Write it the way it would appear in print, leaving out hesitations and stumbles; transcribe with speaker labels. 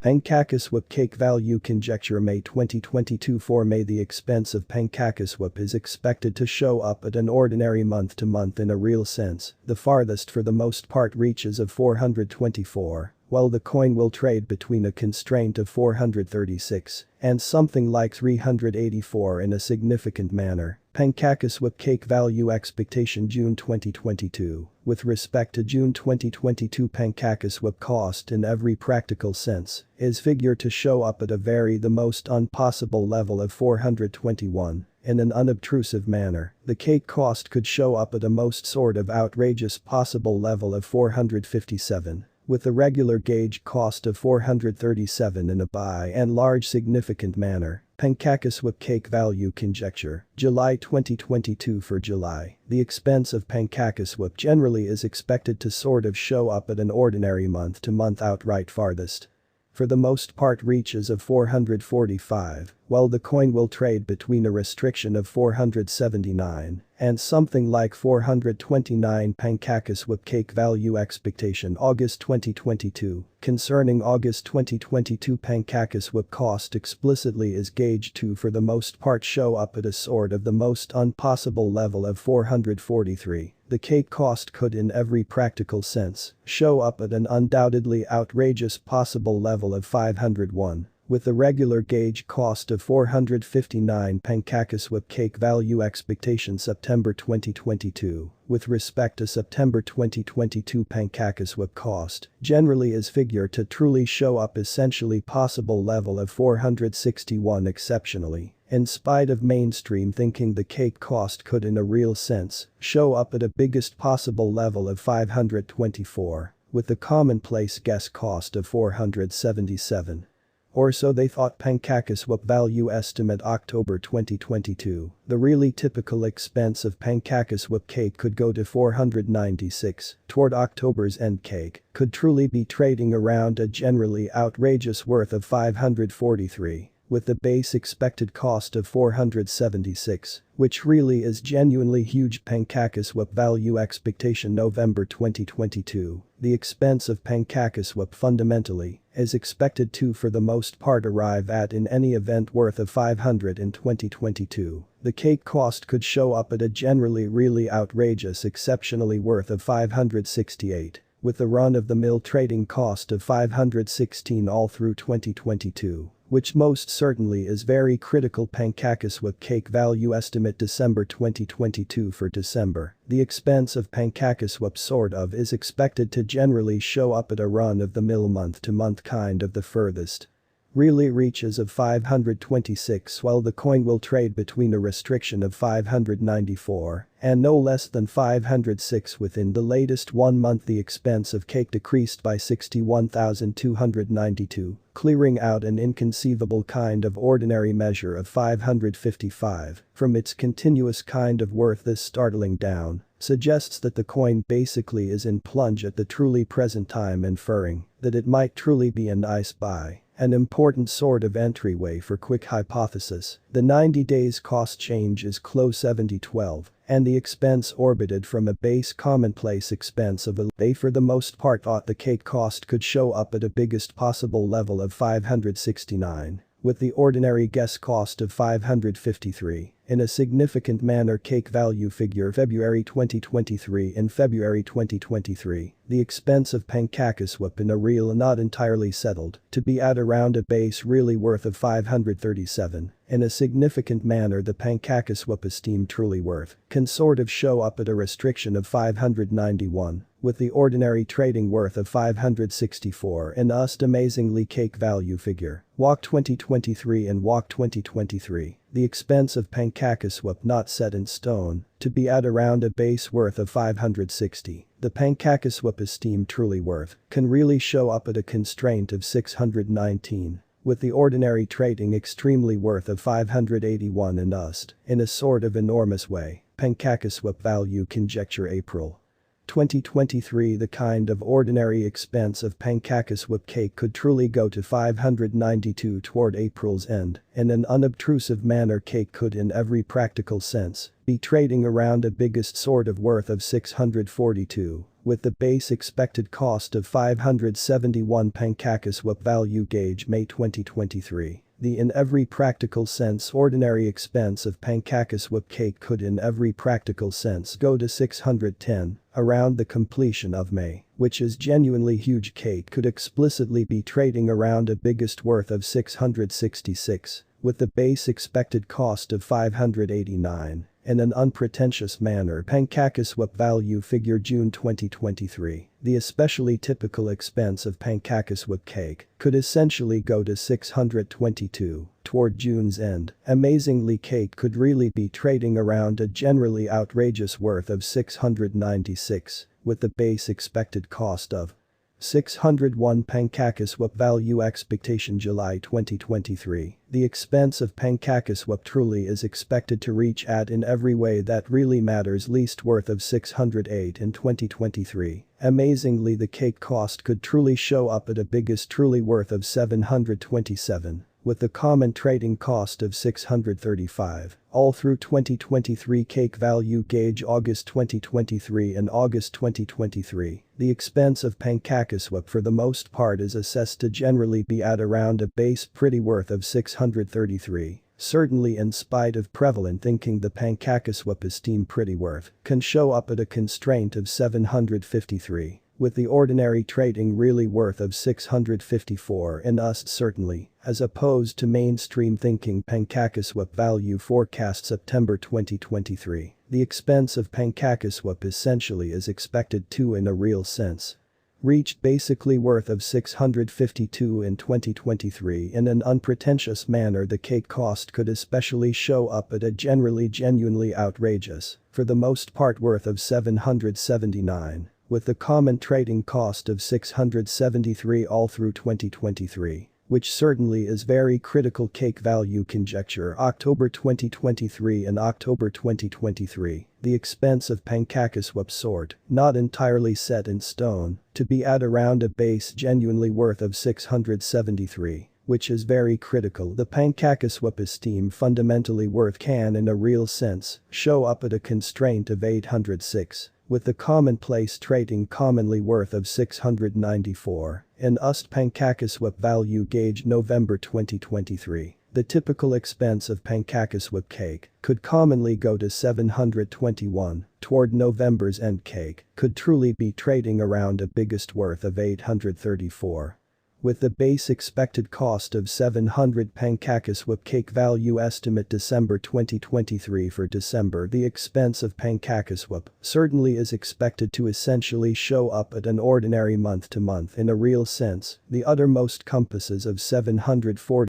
Speaker 1: Pancakeswap cake value conjecture May 2022. For May, the expense of Pancakeswap is expected to show up at an ordinary month-to-month in a real sense. The farthest for the most part reaches of 424, while the coin will trade between a constraint of 436 and something like 384 in a significant manner. Pancakeswap cake value expectation June 2022. With respect to June 2022, Pancakeswap cost in every practical sense is figured to show up at the most impossible level of 421. In an unobtrusive manner, the cake cost could show up at a most sort of outrageous possible level of 457. With the regular gauge cost of 437 in a by and large significant manner. Pancakeswap cake value conjecture, July 2022. For July, the expense of Pancakeswap generally is expected to sort of show up at an ordinary month-to-month outright farthest. For the most part reaches of 445, while the coin will trade between a restriction of 479 and something like 429. Pancakeswap cake value expectation August 2022. Concerning August 2022, Pancakeswap cost explicitly is gauged to for the most part show up at a sort of the most impossible level of 443. The cake cost could in every practical sense show up at an undoubtedly outrageous possible level of 501. With the regular gauge cost of 459. Pancakeswap cake value expectation September 2022. With respect to September 2022, Pancakeswap cost generally is figured to truly show up essentially possible level of 461 exceptionally. In spite of mainstream thinking, the cake cost could in a real sense show up at a biggest possible level of 524, with the commonplace guess cost of 477. Or so they thought. Pancakeswap value estimate October 2022. The really typical expense of Pancakeswap cake could go to 496. Toward October's end, cake could truly be trading around a generally outrageous worth of 543. With the base expected cost of 476, which really is genuinely huge. Pancakeswap value expectation November 2022. The expense of Pancakeswap fundamentally is expected to for the most part arrive at in any event worth of 500 in 2022. The cake cost could show up at a generally really outrageous exceptionally worth of 568. With the run-of-the-mill trading cost of 516 all through 2022. Which most certainly is very critical. Pancakeswap cake value estimate December 2022. For December, the expense of Pancakeswap sort of is expected to generally show up at a run-of-the-mill month-to-month kind of the furthest. Really reaches of 526, while the coin will trade between a restriction of 594 and no less than 506. Within the latest 1 month, the expense of cake decreased by 61,292, clearing out an inconceivable kind of ordinary measure of 555 from its continuous kind of worth. This startling down suggests that the coin basically is in plunge at the truly present time, inferring that it might truly be a nice buy. An important sort of entryway for quick hypothesis. The 90 days cost change is close 7012, and the expense orbited from a base commonplace expense of they for the most part thought the cake cost could show up at a biggest possible level of 569. With the ordinary guess cost of 553. In a significant manner, cake value figure February 2023. In February 2023, the expense of Pancakeswap in a real not entirely settled to be at around a base really worth of 537. In a significant manner, the Pancakeswap esteemed truly worth can sort of show up at a restriction of 591. With the ordinary trading worth of 564 in us amazingly cake value figure. Walk 2023 and Walk 2023. The expense of Pancakeswap not set in stone to be at around a base worth of 560. The Pancakeswap esteemed truly worth can really show up at a constraint of 619. With the ordinary trading extremely worth of 581 in us in a sort of enormous way. Pancakeswap value conjecture April 2023 The kind of ordinary expense of Pancakeswap cake could truly go to 592 toward April's end. In an unobtrusive manner cake could in every practical sense be trading around a biggest sort of worth of 642. With the base expected cost of 571 Pancakeswap value gauge May 2023. The in every practical sense ordinary expense of Pancakeswap cake could in every practical sense go to 610 around the completion of May, which is genuinely huge cake could explicitly be trading around a biggest worth of 666, with the base expected cost of 589. In an unpretentious manner Pancakeswap value figure June 2023, the especially typical expense of Pancakeswap cake could essentially go to 622 toward June's end. Amazingly cake could really be trading around a generally outrageous worth of 696, with the base expected cost of 601 Pancakeswap value expectation July 2023. The expense of Pancakeswap truly is expected to reach at in every way that really matters least worth of 608 in 2023. Amazingly the cake cost could truly show up at a biggest truly worth of 727. With the common trading cost of 635, all through 2023 cake value gauge August 2023 and August 2023, the expense of Pancakeswap for the most part is assessed to generally be at around a base pretty worth of 633. Certainly in spite of prevalent thinking the Pancakeswap esteem pretty worth can show up at a constraint of 753. With the ordinary trading really worth of 654 in us certainly, as opposed to mainstream thinking Pancakeswap value forecast September 2023, the expense of Pancakeswap essentially is expected to in a real sense reached basically worth of 652 in 2023 in an unpretentious manner the cake cost could especially show up at a genuinely outrageous, for the most part worth of 779. With the common trading cost of 673 all through 2023, which certainly is very critical cake value conjecture October 2023 and October 2023, the expense of Pancakeswap sort, not entirely set in stone, to be at around a base genuinely worth of 673. Which is very critical the Pancakeswap esteem fundamentally worth can in a real sense show up at a constraint of 806. With the commonplace trading commonly worth of 694, in UST Pancakeswap value gauge November 2023, the typical expense of Pancakeswap cake could commonly go to 721, toward November's end cake could truly be trading around a biggest worth of 834. With the base expected cost of 700 Pancakeswap cake value estimate December 2023 for December the expense of Pancakeswap certainly is expected to essentially show up at an ordinary month to month in a real sense, the uttermost compasses of 740